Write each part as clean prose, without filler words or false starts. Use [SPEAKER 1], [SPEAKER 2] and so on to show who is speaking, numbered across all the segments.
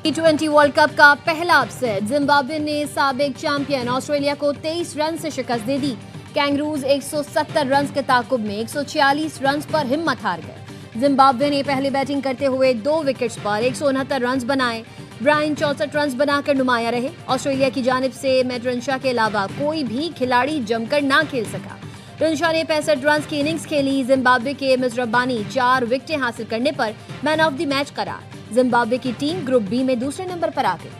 [SPEAKER 1] T20 world cup का पहला upset, Zimbabwe ने साबिक चैंपियन ऑस्ट्रेलिया को 23 रन से शिकस्त दे दी। कैंगरूज 170 रन के ताकुब में 146 रन पर हिम्मत हार गए। जिम्बाब्वे ने पहले बैटिंग करते हुए 2 विकेट्स पर 169 रन बनाए। ब्रायन 64 रन बनाकर नुमाया रहे। ऑस्ट्रेलिया की जानिब से मैट रनशा के अलावा कोई भी खिलाड़ी जमकर ना खेल सका। रनशा ने 65 रन की इनिंग्स खेली। जिम्बाब्वे के मिस रब्बानी 4 विकेटें हासिल करने पर मैन ऑफ द मैच करार। जिम्बाब्वे की टीम ग्रुप बी में दूसरे नंबर पर आ गई।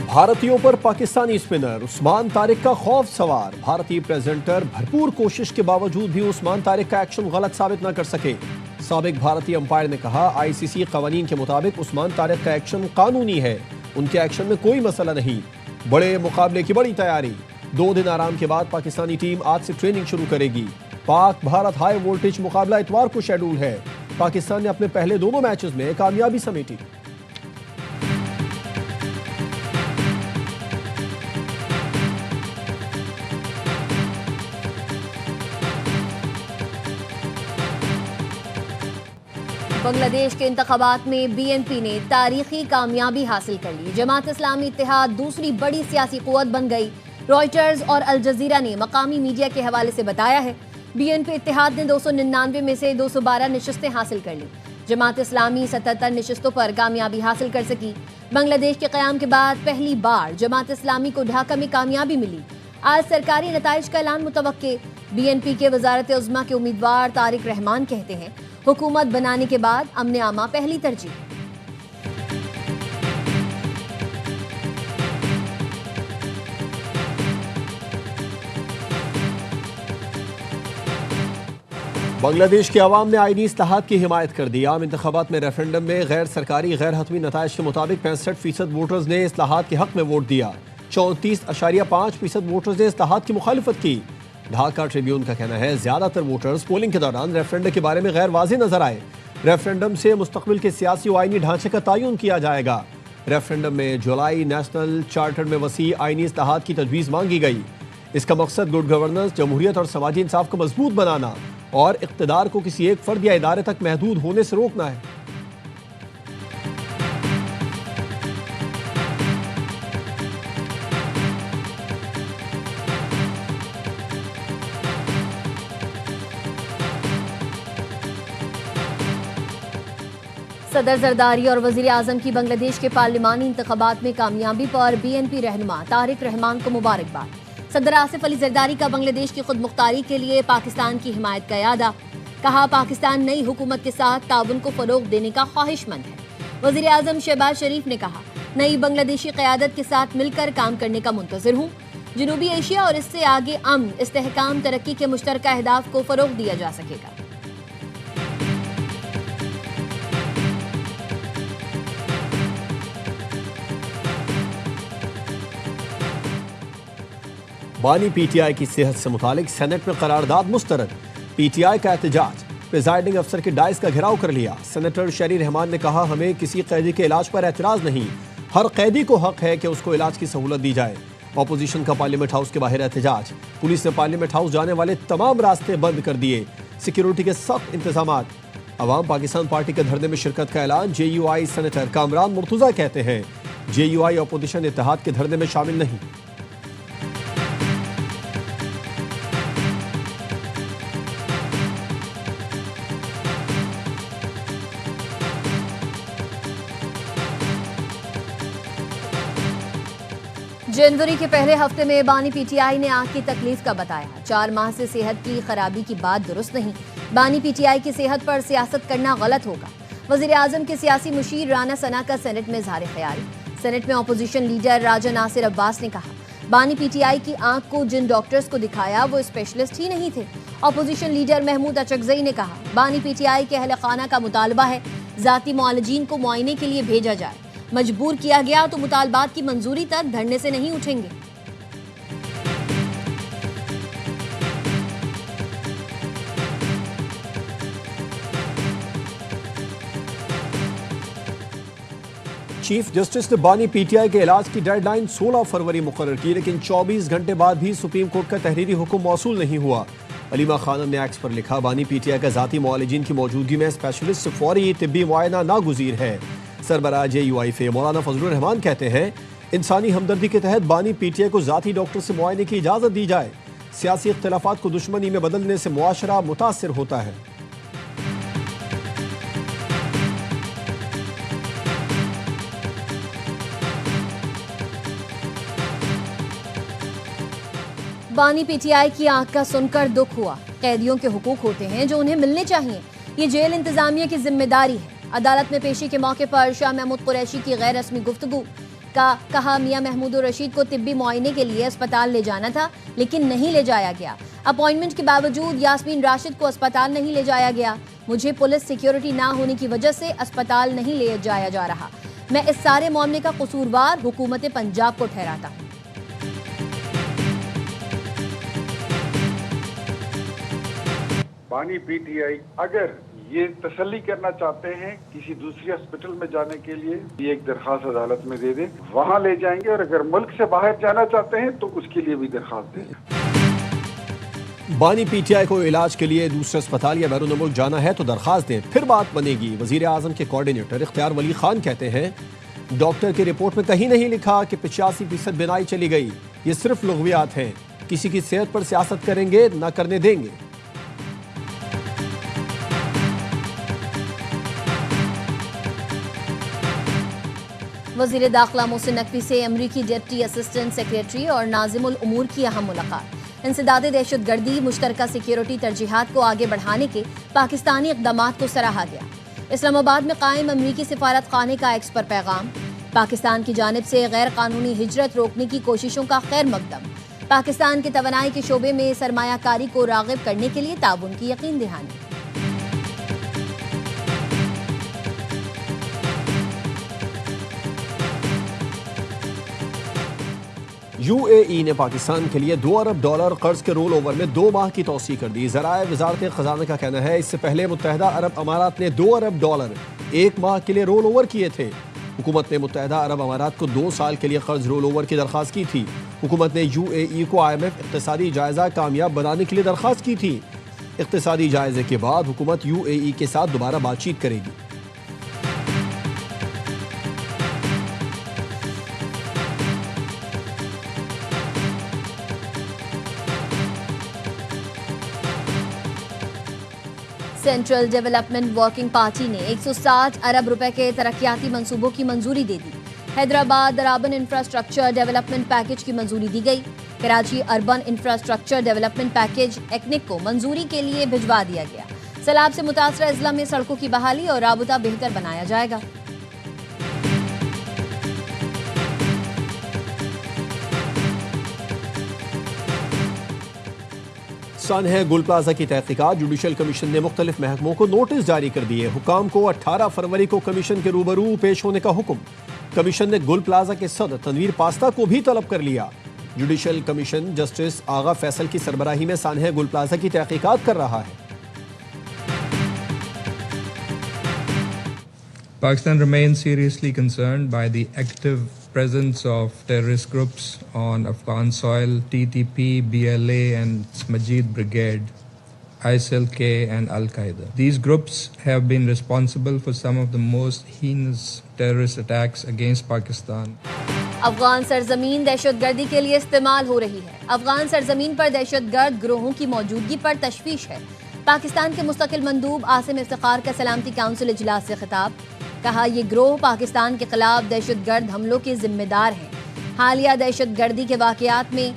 [SPEAKER 2] भारतीयों पर पाकिस्तानी स्पिनर उस्मान तारिक का खौफ सवार। भारतीय प्रेजेंटर भरपूर कोशिश के बावजूद भी उस्मान तारिक का एक्शन गलत साबित न कर सके। साबिक भारतीय अंपायर ने कहा, आईसीसी कवानीन के मुताबिक उस्मान तारिक का एक्शन कानूनी है, उनके एक्शन में कोई मसला नहीं। बड़े मुकाबले की बड़ी तैयारी। 2 दिन आराम के बाद पाकिस्तानी टीम आज से ट्रेनिंग शुरू करेगी। पाक भारत हाई वोल्टेज मुकाबला इतवार को शेड्यूल है। पाकिस्तान ने अपने पहले दोनों मैचेस में कामयाबी समेटी।
[SPEAKER 1] बांग्लादेश के इंतखाबात में बीएनपी ने तारीखी कामयाबी हासिल कर ली। जमात इस्लामी इत्तेहाद दूसरी बड़ी सियासी कुव्वत बन गई। रॉयटर्स और अल जजीरा ने मकामी मीडिया के हवाले से बताया है, बीएनपी इत्तेहाद ने 299 में से 212 नशिस्तें हासिल कर ली। जमात इस्लामी 77 नशिस्तों पर कामयाबी हासिल कर सकी। बांग्लादेश के क़याम के बाद पहली बार जमात इस्लामी को ढाका में कामयाबी मिली। आज सरकारी नताइज का ऐलान मुतवक्के। बीएनपी के वजारत उज़्मा के उम्मीदवार तारिक रहमान कहते हैं, हुकूमत बनाने के बाद अमन आमा पहली तरजीह।
[SPEAKER 2] बांग्लादेश की आवाम ने आईनी इस्लाहात की हिमायत कर दी। आम इंतखाबात में रेफरेंडम में गैर सरकारी गैर हतमी नताइज के मुताबिक 65% वोटर्स ने इस्लाहात के हक में वोट दिया। 34.5% वोटर्स ने इस्लाहात की मुखालिफत की। ढाका ट्रिब्यून का कहना है, ज्यादातर वोटर्स पोलिंग के दौरान रेफरेंडम के बारे में गैर वाज़ेह नजर आए। रेफरेंडम से मुस्तकबिल के सियासी और आईनी ढांचे का तयन किया जाएगा। रेफरेंडम में जुलाई नेशनल चार्टर में वसी आईनी इस्लाहात की तजवीज़ मांगी गई। इसका मकसद गुड गवर्नेंस, जमहूरियत और समाजी इंसाफ को मजबूत बनाना और इक़्तिदार को किसी एक फर्द या इदारे तक महदूद होने से रोकना है।
[SPEAKER 1] सदर जरदारी और वजीर आजम की बांग्लादेश के पार्लिमानी इंतखाबात में कामयाबी पर बीएनपी रहनुमा तारिक रहमान को मुबारकबाद। सदर आसिफ अली जरदारी का बांग्लादेश की खुद मुख्तारी के लिए पाकिस्तान की हिमायत का यादा। कहा, पाकिस्तान नई हुकूमत के साथ ताउन को फरोग देने का ख्वाहिशमंद है। वजीर आजम शहबाज शरीफ ने कहा, नई बांग्लादेशी क़यादत के साथ मिलकर काम करने का मुंतज़िर हूँ। जनूबी एशिया और इससे आगे अमन, इस्तेहकाम, तरक्की के मुश्तरका अहदाफ को फरोग दिया जा सकेगा।
[SPEAKER 2] बानी पीटीआई की सेहत से मुतालिक सेनेट में करारदाद मुस्तरद। पीटीआई का एहतजाज, प्रिजाइडिंग अफसर के डाइस का घेराव कर लिया। सेनेटर शरी रहमान ने कहा, हमें किसी कैदी के इलाज पर एतराज नहीं, हर कैदी को हक है कि उसको इलाज की सहूलत दी जाए। अपोजिशन का पार्लियामेंट हाउस के बाहर एहतजाज। पुलिस ने पार्लियामेंट हाउस जाने वाले तमाम रास्ते बंद कर दिए। सिक्योरिटी के सख्त इंतजामात। अवाम पाकिस्तान पार्टी के धरने में शिरकत का ऐलान। JUI सेनेटर कामरान मुर्तुजा कहते हैं, JUI अपोजिशन इत्तेहाद के धरने में शामिल नहीं।
[SPEAKER 1] जनवरी के पहले हफ्ते में बानी पीटीआई ने आंख की तकलीफ का बताया। 4 माह से सेहत की खराबी की बात दुरुस्त नहीं। बानी पीटीआई की सेहत पर सियासत करना गलत होगा। वजीर आजम के सियासी मुशीर राना सना का सेनेट में इज़हार ख्याल। सेनेट में अपोजिशन लीडर राजा नासिर अब्बास ने कहा, बानी पीटीआई की आंख को जिन डॉक्टर्स को दिखाया वो स्पेशलिस्ट ही नहीं थे। अपोजिशन लीडर महमूद अचकजई ने कहा, बानी पीटीआई के अहले खाना का मुतालबा है जाती मुआलजीन को मुआयने के लिए भेजा जाए। मजबूर किया गया तो मुतालबात की मंजूरी तक धरने से नहीं उठेंगे।
[SPEAKER 2] चीफ जस्टिस ने बानी पीटीआई के इलाज की डेडलाइन 16 फरवरी मुकर्रर की, लेकिन 24 घंटे बाद भी सुप्रीम कोर्ट का तहरीरी हुक्म मौसूल नहीं हुआ। अलीमा खानम ने एक्स पर लिखा, बानी पीटीआई का ज़ाती मुआलिजीन की मौजूदगी में स्पेशलिस्ट से फौरी तिब्बी मुआयना नागुज़ीर है। सरबराह JUIFA मौलाना फजलुर रहमान कहते हैं, इंसानी हमदर्दी के तहत बानी पीटीआई को ज़ाती डॉक्टर से मुआयने की इजाज़त दी जाए। सियासी इख्तिलाफात को दुश्मनी में बदलने से मुआशरा मुतासिर होता है।
[SPEAKER 1] बानी पीटीआई की आंख का सुनकर दुख हुआ। कैदियों के हुकूक होते हैं जो उन्हें मिलने चाहिए। ये जेल इंतजामिया की जिम्मेदारी है। अदालत में पेशी के मौके पर शाह महमूद कुरैशी की गैर रस्मी गुफ्तगू का कहा, मियां महमूद रशीद को तिब्बी मुआयने के लिए अस्पताल ले जाना था लेकिन नहीं ले जाया गया। अपॉइंटमेंट के बावजूद यास्मीन राशिद को अस्पताल नहीं ले जाया गया। मुझे पुलिस सिक्योरिटी ना होने की वजह से अस्पताल नहीं ले जाया जा रहा। मैं इस सारे मामले का कसूरवार हुकूमत पंजाब को ठहराता हूँ।
[SPEAKER 3] बानी पीटीआई अगर ये तसल्ली करना चाहते हैं किसी दूसरी हॉस्पिटल में जाने के लिए, ये एक दरखास्त अदालत में दे दें, वहां ले जाएंगे। और अगर मुल्क से बाहर जाना चाहते हैं तो उसके लिए भी दरखास्त दें।
[SPEAKER 2] बानी पीटीआई को इलाज के लिए दूसरे अस्पताल या बैरून मुल्क जाना है तो दरखास्त दें, फिर बात बनेगी। वजीर आजम के कोऑर्डिनेटर इख्तियार वली खान कहते हैं, डॉक्टर की रिपोर्ट में कहीं नहीं लिखा कि 85% बिनाई चली गई। ये सिर्फ लुग़वियात हैं। किसी की सेहत पर सियासत करेंगे न करने देंगे।
[SPEAKER 1] वज़ीर दाखिला मोहसिन नकवी से अमरीकी डिप्टी असिस्टेंट सेक्रेटरी और नाज़िमुल उमूर की अहम मुलाकात। इंसदादे दहशतगर्दी मुश्तरका सिक्योरिटी तरजीहात को आगे बढ़ाने के पाकिस्तानी इक़दामात को सराहा गया। इस्लामाबाद में कायम अमरीकी सिफारत खाने का एक्स पर पैगाम। पाकिस्तान की जानिब से गैर कानूनी हिजरत रोकने की कोशिशों का खैर मकदम। पाकिस्तान के तवानाई के शोबे में सरमायाकारी को राग़िब करने के लिए ताउन की यकीन दहानी।
[SPEAKER 2] UAE ने पाकिस्तान के लिए $2 अरब कर्ज के रोल ओवर में 2 माह की तौसीह कर दी। ज़राए वज़ारत ख़ज़ाना का कहना है, इससे पहले मुत्तहदा अरब अमारात ने $2 अरब 1 माह के लिए रोल ओवर किए थे। हुकूमत ने मुत्तहदा अरब अमारात को 2 साल के लिए कर्ज रोल ओवर की दरख्वास्त की थी। हुकूमत ने UAE को IMF इक़्तिसादी जायज़ा कामयाब बनाने के लिए दरख्वास्त की थी। इक़्तिसादी जायज़े के बाद हुकूमत UAE के साथ दोबारा बातचीत करेगी।
[SPEAKER 1] सेंट्रल डेवलपमेंट वर्किंग पार्टी ने 160 अरब रुपए के तरक्याती मंसूबों की मंजूरी दे दी। Hyderabad urban infrastructure development package की मंजूरी दी गई। Karachi urban infrastructure development package एक्निक को मंजूरी के लिए भिजवा दिया गया। सैलाब से मुतासरा अजला में सड़कों की बहाली और राबता बेहतर बनाया जाएगा।
[SPEAKER 2] सन है गुल प्लाजा की तहकीकात। जुडिशल कमीशन ने मुख्तलिफ महकमों को नोटिस जारी कर दिए। हुकाम को 18 फरवरी को कमीशन के रूबरू पेश होने का हुक्म। कमीशन ने गुल प्लाजा के सदर तनवीर पास्ता को भी तलब कर लिया। जुडिशल कमीशन जस्टिस आगा फैसल की सरबराही में सानह गुल प्लाजा की तहकीकात कर रहा है।
[SPEAKER 4] Pakistan remains seriously concerned by the active presence of terrorist groups on Afghan soil. TTP, BLA and Majid Brigade, ISIL-K and Al-Qaeda. These groups have been responsible for some of the most heinous terrorist attacks against Pakistan.
[SPEAKER 1] Afghan सरजमीन दहशतगर्दी के लिए इस्तेमाल हो रही है। अफगान सरजमीन पर दहशतगर्द गिरोहों की मौजूदगी पर तशवीश है। पाकिस्तान के मुस्तकिल मंदूब आसिम इफ्तिखार का सलामती काउंसिल इजलास से खिताब। कहा, ये गिरोह पाकिस्तान के खिलाफ दहशतगर्द हमलों के जिम्मेदार हैं। हालिया दहशतगर्दी के वाकयात में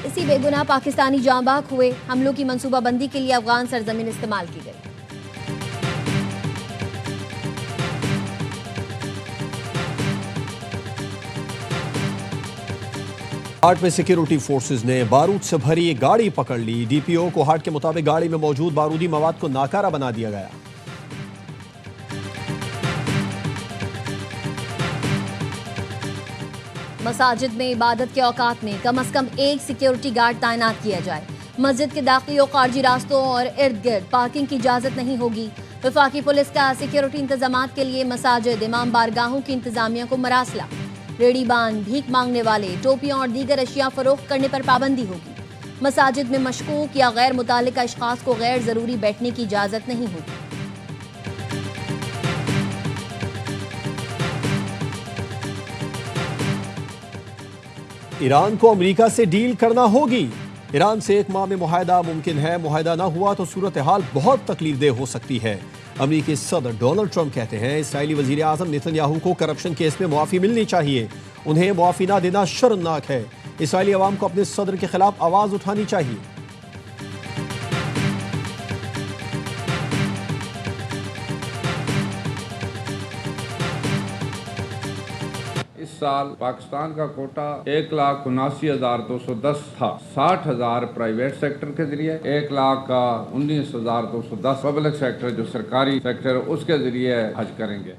[SPEAKER 1] इसी बेगुनाह पाकिस्तानी जांबाग हुए। हमलों की मंसूबाबंदी के लिए अफगान सरजमीन इस्तेमाल की गई।
[SPEAKER 2] हाट में सिक्योरिटी फोर्सेज ने बारूद से भरी गाड़ी पकड़ ली। DPO को हाट के मुताबिक गाड़ी में मौजूद बारूदी मवाद को नाकारा बना दिया गया।
[SPEAKER 1] मसाजिद में इबादत के औकात में कम से कम एक सिक्योरिटी गार्ड तैनात किया जाए। मस्जिद के दाखिली और खारजी रास्तों और इर्द गिर्द पार्किंग की इजाजत नहीं होगी। वफाकी पुलिस का सिक्योरिटी इंतजामात के लिए मसाजिद, इमाम बारगाहों की इंतजामिया को मरासला। रेड़ी बांध, भीख मांगने वाले, टोपियां और दीगर अशिया फरोख्त करने पर पाबंदी होगी। मसाजिद में मशकूक या गैर मुतालिका अशखास को गैर जरूरी बैठने की इजाजत नहीं होगी।
[SPEAKER 2] ईरान को अमेरिका से डील करना होगी। ईरान से 1 माह में मुआहदा मुमकिन है। मुआहदा ना हुआ तो सूरत हाल बहुत तकलीफदेह हो सकती है। अमेरिकी सदर डोनाल्ड ट्रंप कहते हैं इसराइली वजीर आजम नेतन्याहू को करप्शन केस में मुआफ़ी मिलनी चाहिए। उन्हें मुआफ़ी ना देना शर्मनाक है। इसराइली अवाम को अपने सदर के खिलाफ आवाज़ उठानी चाहिए।
[SPEAKER 5] इस साल पाकिस्तान का कोटा 1,79,210 था। 60,000 प्राइवेट सेक्टर के जरिए, 1,19,210 पब्लिक सेक्टर जो सरकारी सेक्टर उसके जरिए हज करेंगे।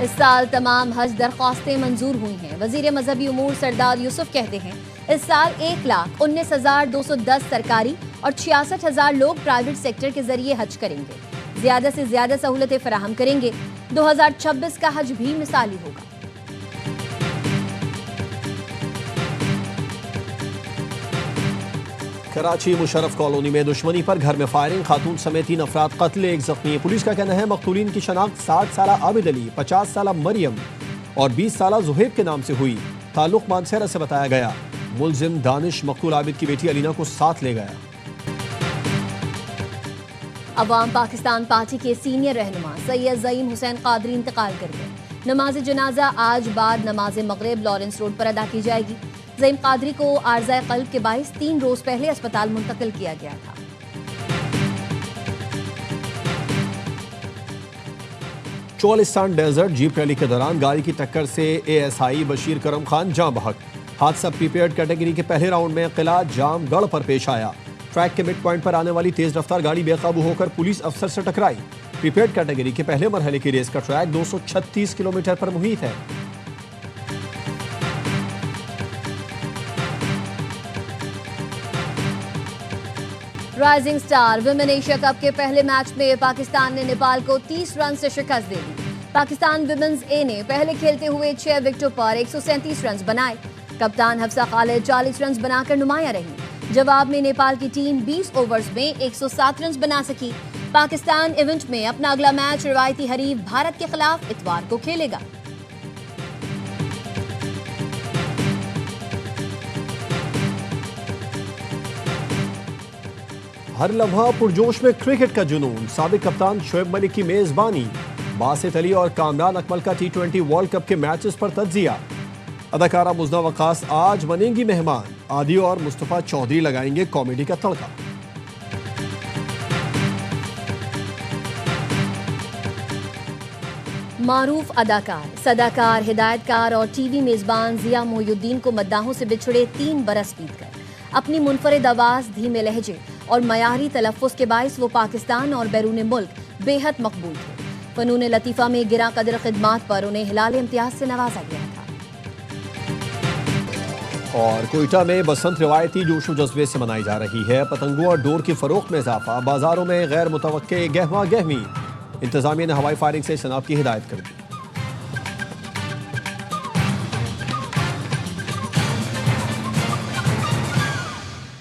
[SPEAKER 1] इस साल तमाम हज दरख्वास्तें मंजूर हुई हैं। वजीर मजहबी उमूर सरदार यूसुफ कहते हैं इस साल 1,19,210 सरकारी और 66,000 लोग प्राइवेट सेक्टर के जरिए हज करेंगे। ज्यादा से ज्यादा सहूलतें फराहम करेंगे। 2026 का हज भी मिसाली होगा।
[SPEAKER 2] कराची मुशर्रफ कॉलोनी में दुश्मनी पर घर में फायरिंग, खातून समेत 3 अफराद कत्ल, 1 जख्मी। पुलिस का कहना है मकतूलीन की शनाख्त 60 साल आबिद अली, 50 साल मरियम और 20 साल जुहैब के नाम से हुई। ताल्लुक मानसेरा से बताया गया। मुलजिम दानिश मकतूल आबिद की बेटी अलीना को साथ ले गया।
[SPEAKER 1] अवाम पाकिस्तान पार्टी के सीनियर रहनुमा सैयद ज़ईम हुसैन कादरी इंतकाल कर गए। नमाज जनाजा आज बाद नमाज मगरिब लॉरेंस रोड पर अदा की जाएगी। ज़ईम कादरी को आर्ज़ाए क़ल्ब के बाइस 3 रोज पहले अस्पताल मुंतकिल किया गया था।
[SPEAKER 2] चोलिस्तान डेजर्ट जीप रैली के दौरान गाड़ी की टक्कर से ASI बशीर करम खान जाँ बहक। हादसा प्रीपेड कैटेगरी के पहले राउंड में किला जामगढ़ पर पेश आया। ट्रैक के मिड पॉइंट पर आने वाली तेज रफ्तार गाड़ी बेकाबू होकर पुलिस अफसर से टकराई। प्रीपेड कैटेगरी के पहले मरहले की रेस का ट्रैक 236 किलोमीटर पर मुहित है।
[SPEAKER 1] Rising star women Asia cup के पहले मैच में पाकिस्तान ने नेपाल को 30 रन से शिकस्त दे दी। पाकिस्तान विमेंस ए ने पहले खेलते हुए 6 विकेटों पर 137 रन बनाए। कप्तान हफ्सा खालिद 40 रन बनाकर नुमाया रही। जवाब में नेपाल की टीम 20 ओवर्स में 107 रन बना सकी। पाकिस्तान इवेंट में अपना अगला मैच रिवायती हरीफ भारत के खिलाफ इतवार को खेलेगा।
[SPEAKER 2] हर लम्हा पुरजोश में क्रिकेट का जुनून। साबिक कप्तान शोएब मलिक की मेजबानी। बासित अली और कामरान अकमल का T20 वर्ल्ड कप के मैचेस पर तज्जिया। अदाकारा मुजना वकास आज बनेंगी मेहमान। आदि और मुस्तफा चौधरी लगाएंगे कॉमेडी का तड़का।
[SPEAKER 1] मारूफ अदाकार, सदाकार, हिदायतकार और टीवी मेजबान जिया मोइनुद्दीन को मद्दाहों से बिछड़े 3 बरस बीत गए। अपनी मुनफरिद आवाज, धीमे लहजे और मयारी तलफ़्फ़ुज़ के बाइस वो पाकिस्तान और बैरून मुल्क बेहद मकबूल थे। फ़नून लतीफ़ा में गिरा कदर खिदमात पर उन्हें हिलाल इम्तियाज से नवाजा गया था।
[SPEAKER 2] और कोयटा में बसंत रिवायती जोश व जज्बे से मनाई जा रही है। पतंगों और डोर की फरोख्त में इजाफा, बाजारों में गैर मुतवक्के गहमा गहमी। इंतजामिया ने हवाई फायरिंग से शनाब की हिदायत कर दी।